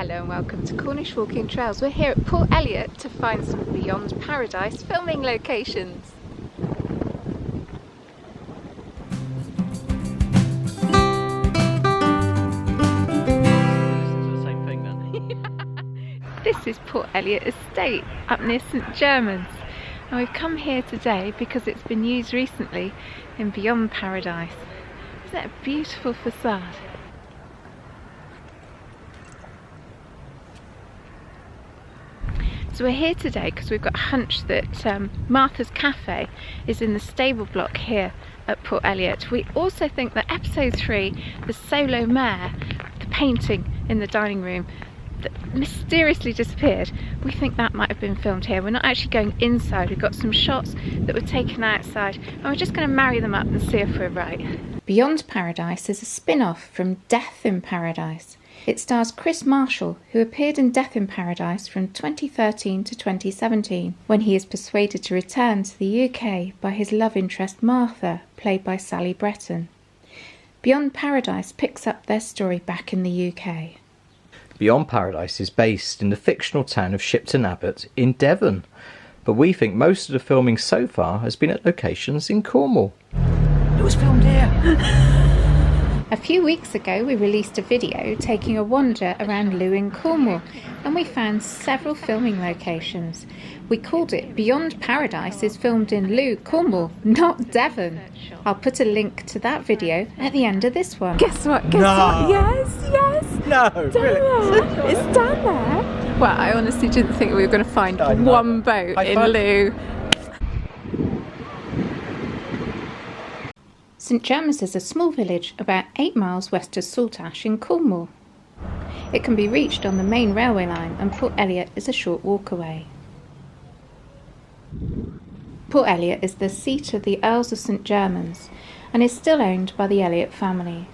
Hello and welcome to Cornish Walking Trails. We're here at Port Eliot to find some Beyond Paradise filming locations. Same thing then. This is Port Eliot Estate up near St Germans, and we've come here today because it's been used recently in Beyond Paradise. Isn't that a beautiful facade? So we're here today because we've got a hunch that Martha's Cafe is in the stable block here at Port Eliot. We also think that episode 3, the Solo Mare, the painting in the dining room that mysteriously disappeared, we think that might have been filmed here. We're not actually going inside. We've got some shots that were taken outside and we're just going to marry them up and see if we're right. Beyond Paradise is a spin-off from Death in Paradise. It stars Chris Marshall, who appeared in Death in Paradise from 2013 to 2017, when he is persuaded to return to the UK by his love interest Martha, played by Sally Bretton. Beyond Paradise picks up their story back in the UK. Beyond Paradise is based in the fictional town of Shipton Abbot in Devon, but we think most of the filming so far has been at locations in Cornwall. It was filmed here! A few weeks ago we released a video taking a wander around Looe in Cornwall, and we found several filming locations. We called it Beyond Paradise is filmed in Looe, Cornwall, not Devon. I'll put a link to that video at the end of this one. Guess what? Guess what? Yes! No, Down really? there. It's down there. Well, I honestly didn't think we were going to find one boat in Looe. St Germans is a small village about 8 miles west of Saltash in Cornwall. It can be reached on the main railway line and Port Eliot is a short walk away. Port Eliot is the seat of the Earls of St Germans and is still owned by the Eliot family.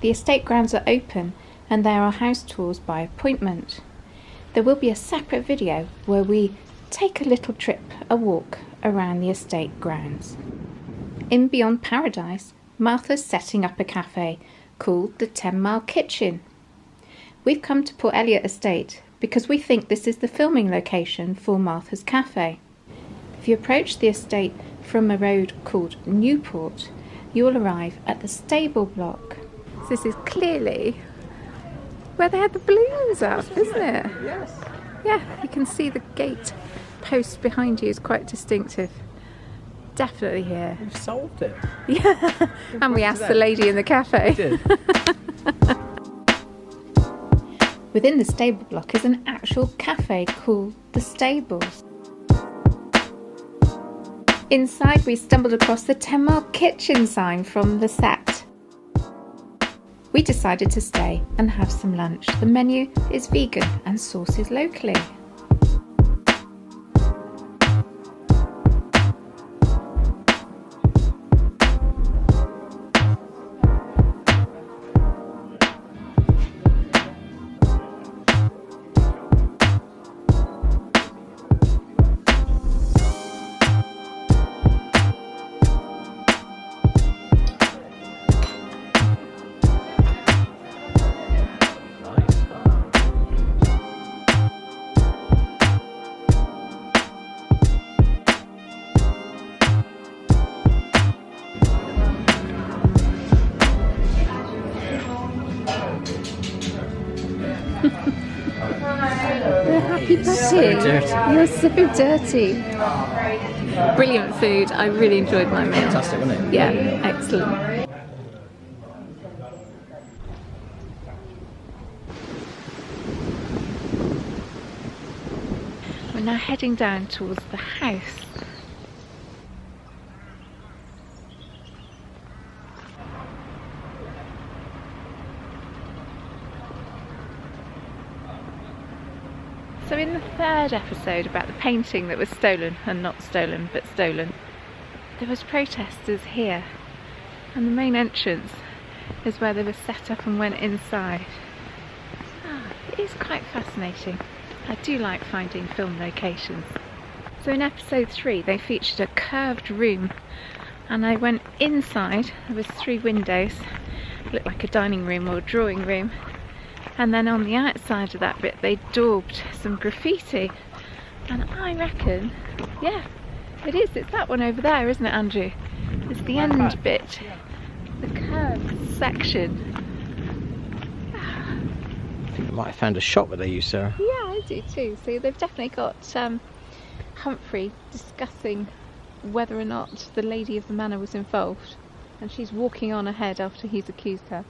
The estate grounds are open and there are house tours by appointment. There will be a separate video where we take a little trip, a walk around the estate grounds. In Beyond Paradise, Martha's setting up a cafe called the 10 Mile Kitchen. We've come to Port Eliot Estate because we think this is the filming location for Martha's Cafe. If you approach the estate from a road called Newport, you will arrive at the stable block. So this is clearly where they had the balloons up, isn't it? Yes. Yeah, you can see the gate post behind you is quite distinctive. Definitely here. We've solved it. Yeah, and we asked the lady in the cafe. We did. Within the stable block is an actual cafe called The Stables. Inside we stumbled across the 10 Mile Kitchen sign from the set. We decided to stay and have some lunch. The menu is vegan and sourced locally. Happy puppy. So dirty. You're so dirty. Brilliant food. I really enjoyed my meal. Fantastic, wasn't it? Yeah, excellent. We're now heading down towards the house. So in the third episode about the painting that was stolen, and not stolen, but stolen, there was protesters here, and the main entrance is where they were set up and went inside. It is quite fascinating. I do like finding film locations. So in episode 3 they featured a curved room, and I went inside. There was 3 windows, it looked like a dining room or a drawing room, And then on the outside of that bit they daubed some graffiti. And I reckon, yeah, it is. It's that one over there, isn't it, Andrew? It's the end bit, the curved section. I think we might have found a shot where they used, Sarah. Yeah, I do too. So they've definitely got Humphrey discussing whether or not the lady of the manor was involved, and she's walking on ahead after he's accused her.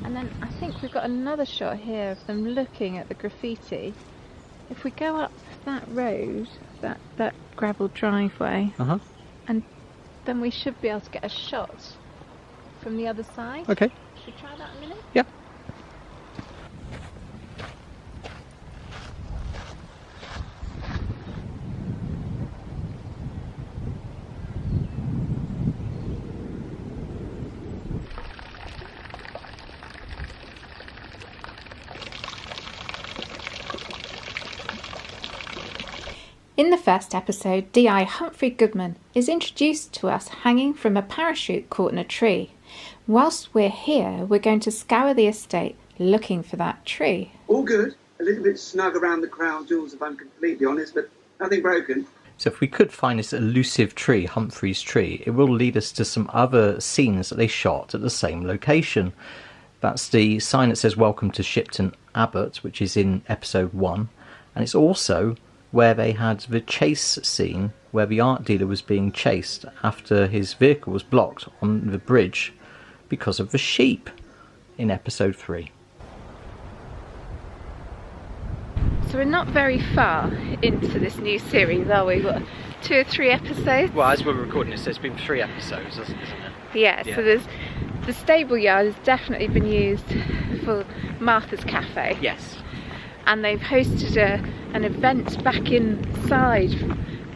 And then I think we've got another shot here of them looking at the graffiti. If we go up that road, that gravel driveway, and then we should be able to get a shot from the other side. Okay. Should we try that in a minute? Yeah. In the first episode, D.I. Humphrey Goodman is introduced to us hanging from a parachute caught in a tree. Whilst we're here, we're going to scour the estate looking for that tree. All good. A little bit snug around the crown jewels, if I'm completely honest, but nothing broken. So if we could find this elusive tree, Humphreys Tree, it will lead us to some other scenes that they shot at the same location. That's the sign that says "Welcome to Shipton Abbot," which is in episode 1, and it's also where they had the chase scene where the art dealer was being chased after his vehicle was blocked on the bridge because of the sheep in episode 3. So we're not very far into this new series, are we? What, 2 or 3 episodes? Well, as we're recording this, there's been 3 episodes, isn't it? Yeah, so there's the stable yard has definitely been used for Martha's Cafe. Yes. And they've hosted an event back inside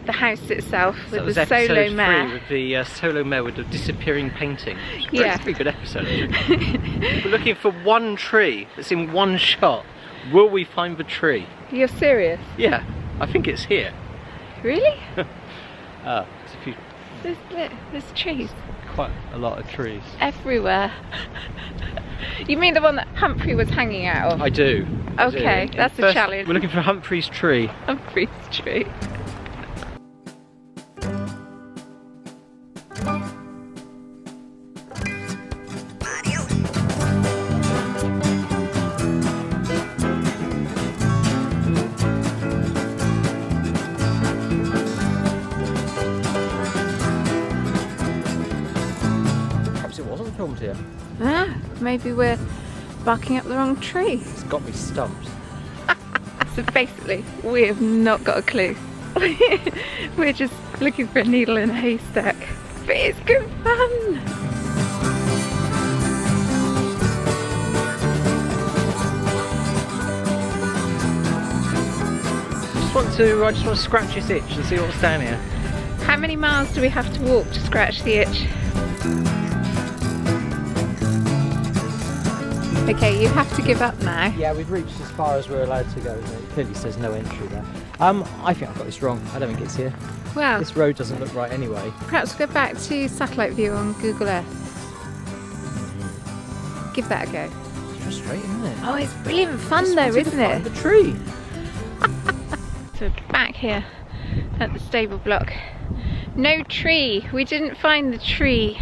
the house itself with the Solo Mare. With the Solo Mare with the disappearing painting. Yeah. It's a pretty good episode. We're looking for one tree that's in one shot. Will we find the tree? You're serious? Yeah, I think it's here. Really? There's a few. There's trees. Quite a lot of trees. Everywhere. You mean the one that Humphrey was hanging out of? I do. Okay, that's a challenge. We're looking for Humphrey's Tree. Humphrey's Tree. Perhaps it wasn't filmed here. Ah, maybe we're barking up the wrong tree. It's got me stumped. So basically, we have not got a clue. We're just looking for a needle in a haystack. But it's good fun! I just want to scratch this itch and see what's down here. How many miles do we have to walk to scratch the itch? Okay, you have to give up now. Yeah, we've reached as far as we're allowed to go. It clearly says no entry there. I think I've got this wrong. I don't think it's here. Well, This road doesn't look right anyway. perhaps go back to satellite view on Google Earth. Give that a go. It's frustrating, isn't it? Oh, it's brilliant fun Just though, wanted to isn't find it? the tree. So back here at the stable block. No tree. We didn't find the tree.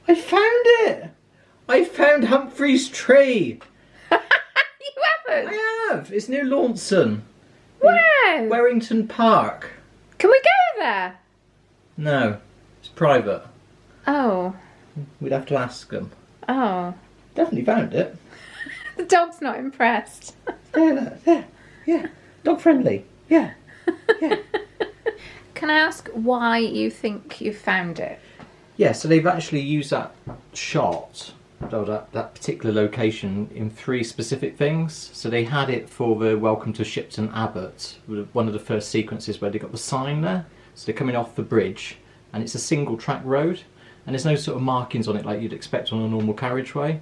I found it! I found Humphrey's Tree! You haven't? I have! It's near Launson. Wow! Warrington Park. Can we go there? No, it's private. Oh. We'd have to ask them. Oh. Definitely found it. The dog's not impressed. There. Yeah. Dog friendly. Yeah. Yeah. Can I ask why you think you found it? Yeah, so they've actually used that shot, or that particular location, in 3 specific things. So they had it for the Welcome to Shipton Abbot, one of the first sequences where they got the sign there. So they're coming off the bridge, and it's a single track road, and there's no sort of markings on it like you'd expect on a normal carriageway.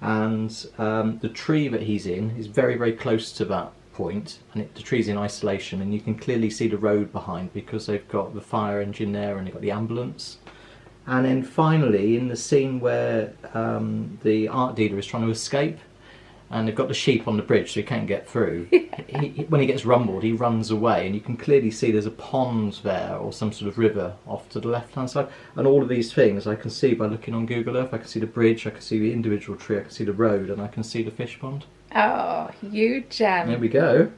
and the tree that he's in is very, very close to that point, and the tree's in isolation, and you can clearly see the road behind because they've got the fire engine there and they've got the ambulance. And then finally, in the scene where the art dealer is trying to escape, and they've got the sheep on the bridge so he can't get through, when he gets rumbled, he runs away, and you can clearly see there's a pond there or some sort of river off to the left hand side. And all of these things I can see by looking on Google Earth. I can see the bridge, I can see the individual tree, I can see the road, and I can see the fish pond. Oh, you gem. There we go.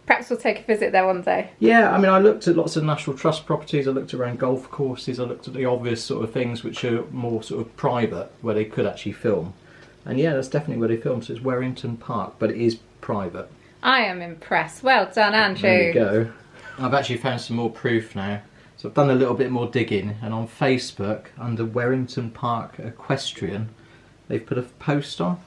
Perhaps we'll take a visit there one day. Yeah, I mean, I looked at lots of National Trust properties, I looked around golf courses, I looked at the obvious sort of things which are more sort of private, where they could actually film. And yeah, that's definitely where they filmed, so it's Warrington Park, but it is private. I am impressed. Well done, Andrew. There we go. I've actually found some more proof now. So I've done a little bit more digging, and on Facebook, under Warrington Park Equestrian, they've put a post on,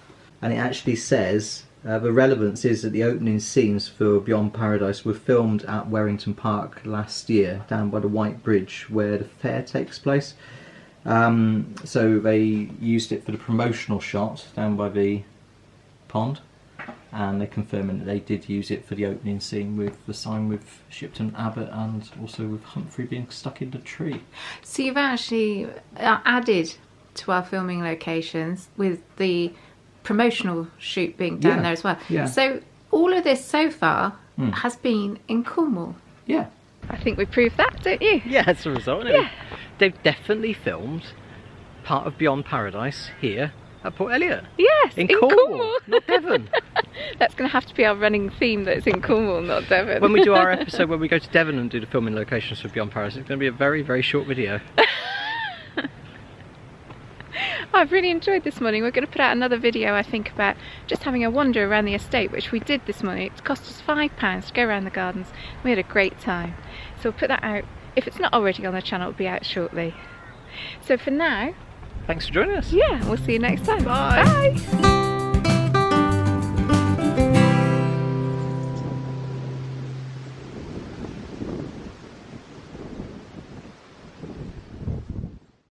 and it actually says the relevance is that the opening scenes for Beyond Paradise were filmed at Warrington Park last year, down by the White Bridge, where the fair takes place. So they used it for the promotional shot down by the pond, and they're confirming that they did use it for the opening scene with the sign with Shipton Abbot and also with Humphrey being stuck in the tree. So you've actually added to our filming locations with the promotional shoot being down there as well. Yeah. So all of this so far has been in Cornwall. Yeah. I think we proved that, don't you? Yeah, that's the result. Yeah. They've definitely filmed part of Beyond Paradise here at Port Eliot. Yes, in Cornwall, not Devon. That's going to have to be our running theme, that it's in Cornwall, not Devon. When we do our episode, when we go to Devon and do the filming locations for Beyond Paradise, it's going to be a very, very short video. I've really enjoyed this morning. We're going to put out another video, I think, about just having a wander around the estate, which we did this morning. It cost us £5 to go around the gardens. We had a great time. So we'll put that out. If it's not already on the channel, it'll be out shortly. So for now, Thanks for joining us. yeah, we'll see you next time. Bye. Bye.